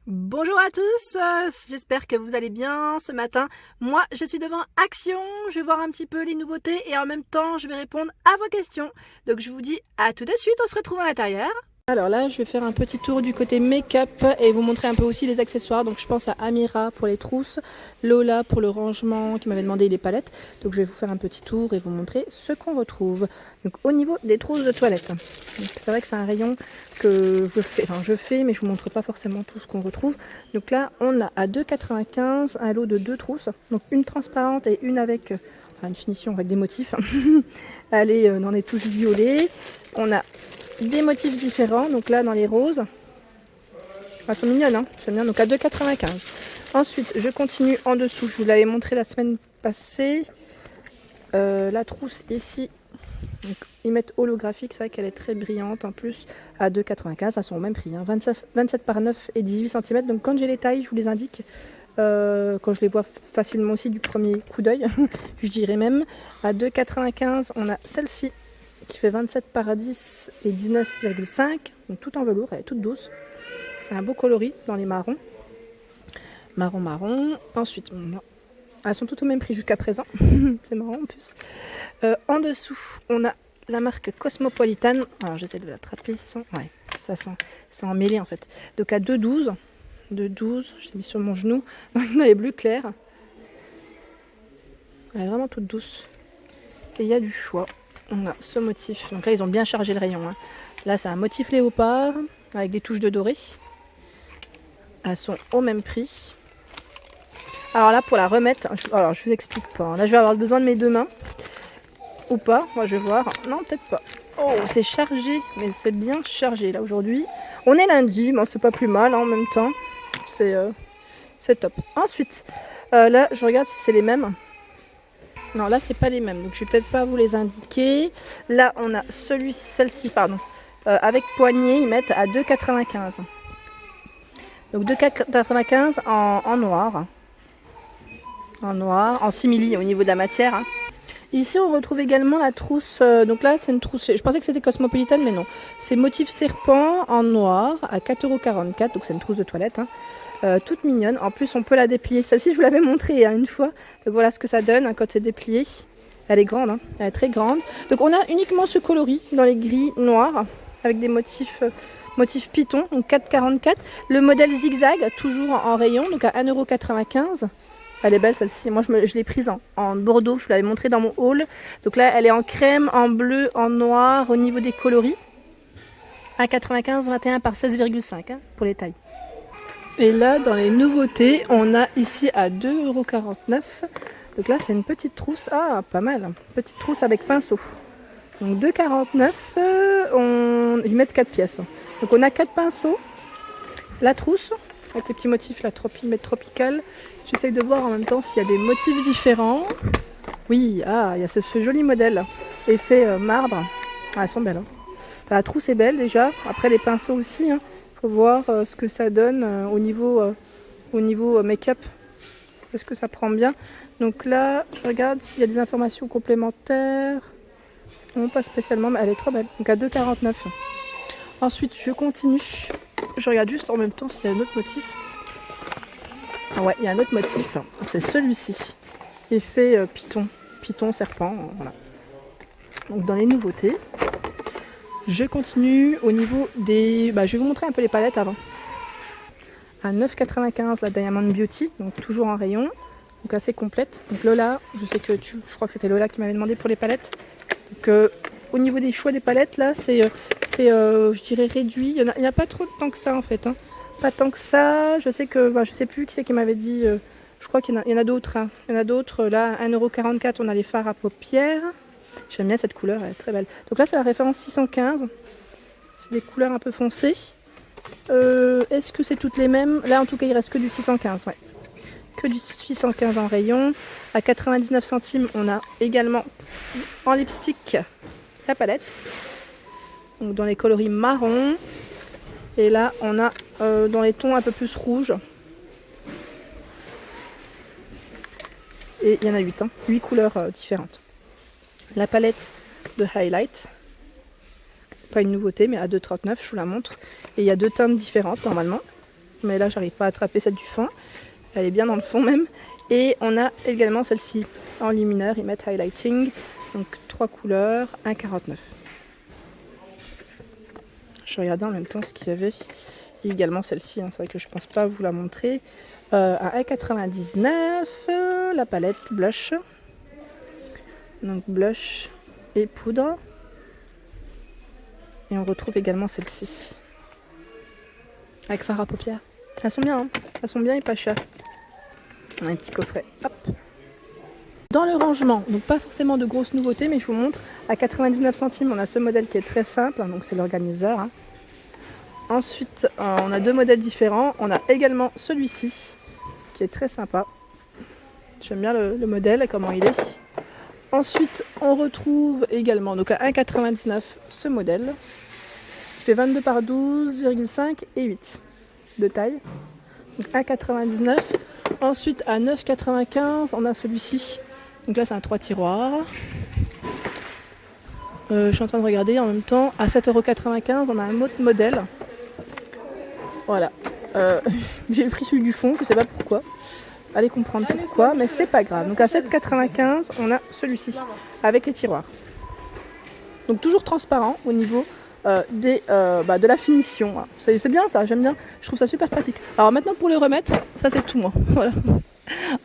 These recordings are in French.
Bonjour à tous, j'espère que vous allez bien ce matin. Moi, je suis devant Action, je vais voir un petit peu les nouveautés et en même temps, je vais répondre à vos questions. Donc je vous dis à tout de suite, on se retrouve à l'intérieur. Alors là, je vais faire un petit tour du côté make-up et vous montrer un peu aussi les accessoires. Donc je pense à Amira pour les trousses, Lola pour le rangement qui m'avait demandé les palettes. Donc je vais vous faire un petit tour et vous montrer ce qu'on retrouve. Donc au niveau des trousses de toilette, c'est vrai que c'est un rayon que je fais, mais je vous montre pas forcément tout ce qu'on retrouve. Donc là, on a à 2,95 un lot de 2 trousses, donc une transparente et une avec une finition avec des motifs. Elle est dans les touches violets. On a des motifs différents, donc là dans les roses, elles sont mignonnes, hein, j'aime bien, donc à 2,95. Ensuite je continue en dessous, je vous l'avais montré la semaine passée, la trousse ici, donc, ils mettent holographique, c'est vrai qu'elle est très brillante en plus, à 2,95, elles sont au même prix, hein, 27 par 9 et 18 cm, donc quand j'ai les tailles je vous les indique, quand je les vois facilement aussi du premier coup d'œil, je dirais même, à 2,95 on a celle-ci, qui fait 27 par 10 et 19,5, donc tout en velours, elle est toute douce. C'est un beau coloris dans les marrons. Marron. Ensuite, elles sont toutes au même prix jusqu'à présent. C'est marrant en plus. En dessous, on a la marque Cosmopolitan. Alors j'essaie de l'attraper sans... Ouais, ça sent. C'est en mêlée en fait. Donc à 2,12. 2,12, je l'ai mis sur mon genou. Dans les bleus clairs. Elle est vraiment toute douce. Et il y a du choix. On a ce motif, donc là ils ont bien chargé le rayon, hein. Là c'est un motif léopard avec des touches de doré, elles sont au même prix. Alors là pour la remettre, alors je vous explique pas, hein. Là je vais avoir besoin de mes deux mains ou pas, moi je vais voir, non peut-être pas. Oh c'est chargé, mais c'est bien chargé là aujourd'hui. On est lundi, mais c'est pas plus mal, hein, en même temps, c'est top. Ensuite là je regarde si c'est les mêmes. Non, là, c'est pas les mêmes, donc je vais peut-être pas vous les indiquer. Là, on a celle-ci, pardon, avec poignée, ils mettent à 2,95. Donc 2,95 en noir. En noir, en simili au niveau de la matière, hein. Ici, on retrouve également la trousse. Donc là, c'est une trousse. Je pensais que c'était Cosmopolitan, mais non. C'est motif serpent en noir à 4,44 €. Donc c'est une trousse de toilette, hein. Toute mignonne. En plus, on peut la déplier. Celle-ci, je vous l'avais montrée, hein, une fois. Donc voilà ce que ça donne, hein, quand c'est déplié. Elle est grande, hein. Elle est très grande. Donc on a uniquement ce coloris dans les gris noirs avec des motifs python, donc 4,44 €. Le modèle zigzag, toujours en rayon, donc à 1,95 €. Elle est belle celle-ci. Moi, je l'ai prise en bordeaux. Je vous l'avais montrée dans mon haul. Donc là, elle est en crème, en bleu, en noir au niveau des coloris. À 95, 21 par 16,5, hein, pour les tailles. Et là, dans les nouveautés, on a ici à 2,49 €. Donc là, c'est une petite trousse. Ah, pas mal. Petite trousse avec pinceau. Donc 2,49 €. Ils mettent 4 pièces. Donc on a 4 pinceaux. La trousse, avec les petits motifs là, tropical. J'essaye de voir en même temps s'il y a des motifs différents. Oui, il y a ce joli modèle. Effet marbre. Ah, elles sont belles, hein. Enfin, la trousse est belle déjà. Après, les pinceaux aussi, hein. Faut voir ce que ça donne au niveau make-up. Est-ce que ça prend bien? Donc là, je regarde s'il y a des informations complémentaires. Non, pas spécialement, mais elle est trop belle. Donc à 2,49 €. Ensuite, je continue. Je regarde juste en même temps s'il y a un autre motif. Ah ouais, il y a un autre motif. C'est celui-ci. Effet python, serpent. Voilà. Donc dans les nouveautés. Je continue au niveau des... je vais vous montrer un peu les palettes avant. À 9,95 € la Diamond Beauty, donc toujours en rayon, donc assez complète. Donc Lola, je crois que c'était Lola qui m'avait demandé pour les palettes. Donc au niveau des choix des palettes, là, c'est je dirais réduit. Il n'y en a pas trop de temps que ça en fait, hein. Pas tant que ça. Je sais que, je sais plus qui c'est qui m'avait dit. Je crois qu'il y en a d'autres, hein. Il y en a d'autres. Là, 1,44 €, on a les fards à paupières. J'aime bien cette couleur, elle est très belle. Donc là, c'est la référence 615. C'est des couleurs un peu foncées. Est-ce que c'est toutes les mêmes? Là, en tout cas, il reste que du 615. Ouais. Que du 615 en rayon. À 99 centimes, on a également en lipstick la palette. Donc dans les coloris marron. Et là, on a dans les tons un peu plus rouges. Et il y en a 8, hein. 8 couleurs différentes. La palette de highlight. Pas une nouveauté, mais à 2,39 €, je vous la montre. Et il y a 2 teintes différentes normalement. mais là j'arrive pas à attraper celle du fond. Elle est bien dans le fond même. Et on a également celle-ci en luminaire, ils mettent highlighting, donc 3 couleurs, 1,49. Je regardais en même temps ce qu'il y avait. Et également celle-ci, hein, c'est vrai que je pense pas vous la montrer. À 1,99, la palette blush. Donc blush et poudre. Et on retrouve également celle-ci. Avec fard à paupières. Elles sont bien, hein. Elles sont bien et pas chères. On a un petit coffret. Hop. Dans le rangement, donc pas forcément de grosses nouveautés, mais je vous montre. À 99 centimes, on a ce modèle qui est très simple, hein, donc c'est l'organiseur. Hein. Ensuite, on a 2 modèles différents. On a également celui-ci, qui est très sympa. J'aime bien le modèle et comment il est. Ensuite, on retrouve également, donc à 1,99 ce modèle. Il fait 22 par 12,5 et 8 de taille. Donc 1,99. Ensuite, à 9,95, on a celui-ci. Donc là, c'est un 3 tiroirs. Je suis en train de regarder en même temps. À 7,95 €, on a un autre modèle. Voilà. J'ai pris celui du fond, je ne sais pas pourquoi. Allez comprendre pourquoi, mais c'est pas grave. Donc à 7,95, on a celui-ci avec les tiroirs. Donc toujours transparent au niveau de la finition. C'est bien ça, j'aime bien. Je trouve ça super pratique. Alors maintenant pour le remettre, ça c'est tout moi. Voilà.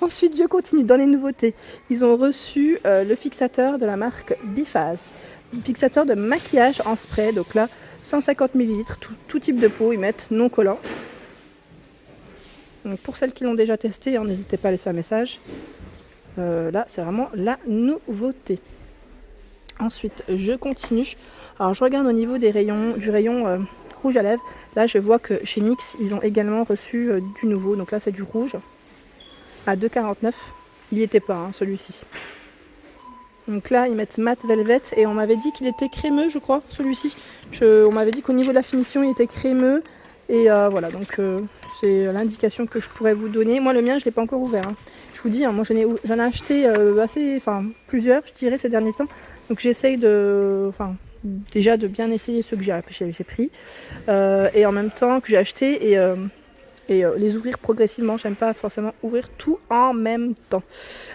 Ensuite je continue dans les nouveautés. Ils ont reçu le fixateur de la marque Biphase. Fixateur de maquillage en spray. Donc là 150 ml, tout type de peau, ils mettent non collant. Donc pour celles qui l'ont déjà testé, n'hésitez pas à laisser un message. Là c'est vraiment la nouveauté. Ensuite je continue. Alors je regarde au niveau du rayon rouge à lèvres. Là je vois que chez NYX ils ont également reçu du nouveau. Donc là c'est du rouge à 2,49. Il n'y était pas celui-ci. Donc là ils mettent matte velvet et on m'avait dit qu'il était crémeux je crois celui-ci. On m'avait dit qu'au niveau de la finition il était crémeux. Et voilà donc c'est l'indication que je pourrais vous donner. Moi le mien je ne l'ai pas encore ouvert. Hein. Je vous dis, moi j'en ai acheté plusieurs je dirais ces derniers temps. Donc j'essaye déjà de bien essayer ceux que j'ai pris et en même temps que j'ai acheté et les ouvrir progressivement. J'aime pas forcément ouvrir tout en même temps.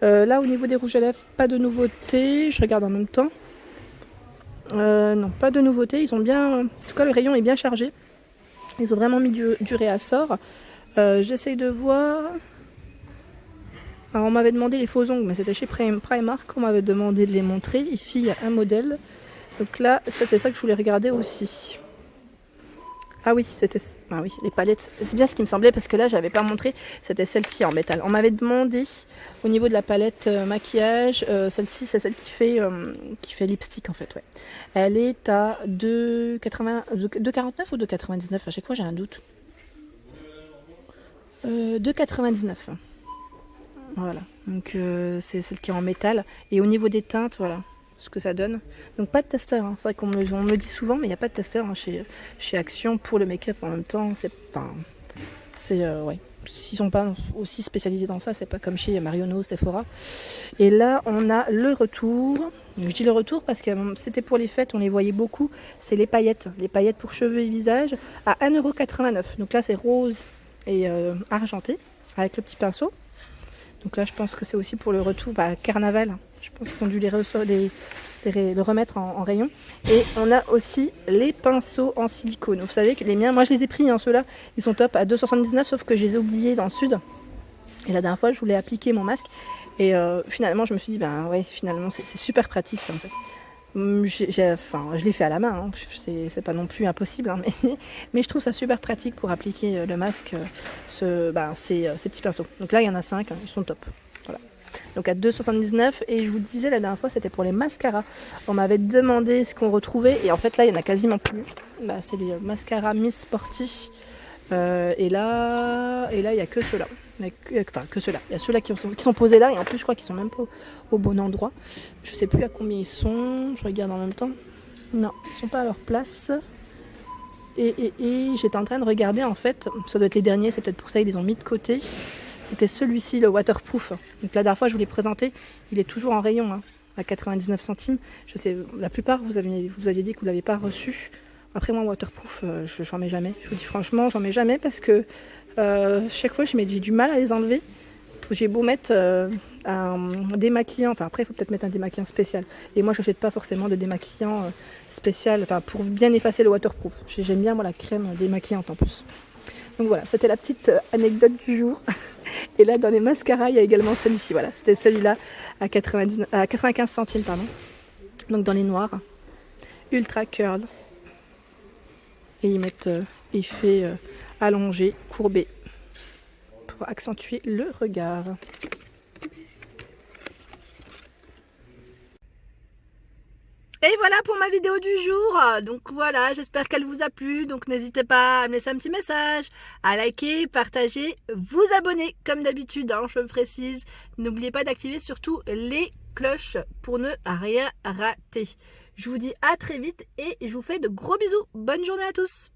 Là au niveau des rouges à lèvres, pas de nouveauté. Je regarde en même temps. Non, pas de nouveauté. Ils ont bien, en tout cas le rayon est bien chargé. Ils ont vraiment mis du réassort. J'essaye de voir. Alors on m'avait demandé les faux ongles, mais c'était chez Primark. On m'avait demandé de les montrer. Ici il y a un modèle. Donc là c'était ça que je voulais regarder aussi. Ah oui, les palettes. C'est bien ce qui me semblait parce que là j'avais pas montré. C'était celle-ci en métal. On m'avait demandé au niveau de la palette maquillage. Celle-ci c'est celle qui fait lipstick en fait. Ouais. Elle est à 2,49 ou 2,99. À chaque fois j'ai un doute. 2,99. Voilà. Donc c'est celle qui est en métal. Et au niveau des teintes, voilà ce que ça donne. Donc pas de testeur, hein. C'est vrai qu'on me le dit souvent, mais il n'y a pas de testeur chez Action pour le make-up en même temps. Ouais. S'ils sont pas aussi spécialisés dans ça, c'est pas comme chez Marionneau, Sephora. Et là, on a le retour. Je dis le retour parce que c'était pour les fêtes, on les voyait beaucoup. C'est les paillettes pour cheveux et visage à 1,89 €. Donc là, c'est rose et argenté avec le petit pinceau. Donc là, je pense que c'est aussi pour le retour carnaval. Je pense qu'ils ont dû le remettre en rayon. Et on a aussi les pinceaux en silicone. Vous savez que les miens, moi je les ai pris, ceux-là, ils sont top à 2,79 €, sauf que je les ai oubliés dans le sud. Et la dernière fois, je voulais appliquer mon masque. Et finalement, je me suis dit, finalement, c'est super pratique ça en fait. Je l'ai fait à la main, hein. C'est pas non plus impossible, hein, mais je trouve ça super pratique pour appliquer le masque, ces petits pinceaux. Donc là il y en a 5, ils sont top. Voilà. Donc à 2,79 € et je vous disais la dernière fois c'était pour les mascaras. On m'avait demandé ce qu'on retrouvait et en fait là il y en a quasiment plus. C'est les mascaras Miss Sporty et là il n'y a que ceux-là. Que ceux-là. Il y a ceux-là qui sont posés là et en plus je crois qu'ils sont même pas au bon endroit. Je sais plus à combien ils sont. Je regarde en même temps. Non, ils sont pas à leur place. Et j'étais en train de regarder en fait. Ça doit être les derniers, c'est peut-être pour ça ils les ont mis de côté. C'était celui-ci, le waterproof. Donc la dernière fois je vous l'ai présenté. Il est toujours en rayon à 99 centimes. Je sais, la plupart vous aviez dit que vous l'avez pas reçu. Après moi waterproof, j'en mets jamais. Je vous dis franchement, j'en mets jamais parce que chaque fois j'ai du mal à les enlever. J'ai beau mettre un démaquillant, enfin après il faut peut-être mettre un démaquillant spécial. Et moi je n'achète pas forcément de démaquillant spécial, enfin pour bien effacer le waterproof. J'aime bien moi la crème démaquillante en plus. Donc voilà, c'était la petite anecdote du jour. Et là dans les mascaras il y a également celui-ci, voilà, c'était celui-là à 95 centimes pardon. Donc dans les noirs, ultra curl. Et ils mettent effet allongé, courbé, pour accentuer le regard. Et voilà pour ma vidéo du jour. Donc voilà, j'espère qu'elle vous a plu. Donc n'hésitez pas à me laisser un petit message, à liker, partager, vous abonner comme d'habitude, hein, je le précise. N'oubliez pas d'activer surtout les cloches pour ne rien rater. Je vous dis à très vite et je vous fais de gros bisous. Bonne journée à tous.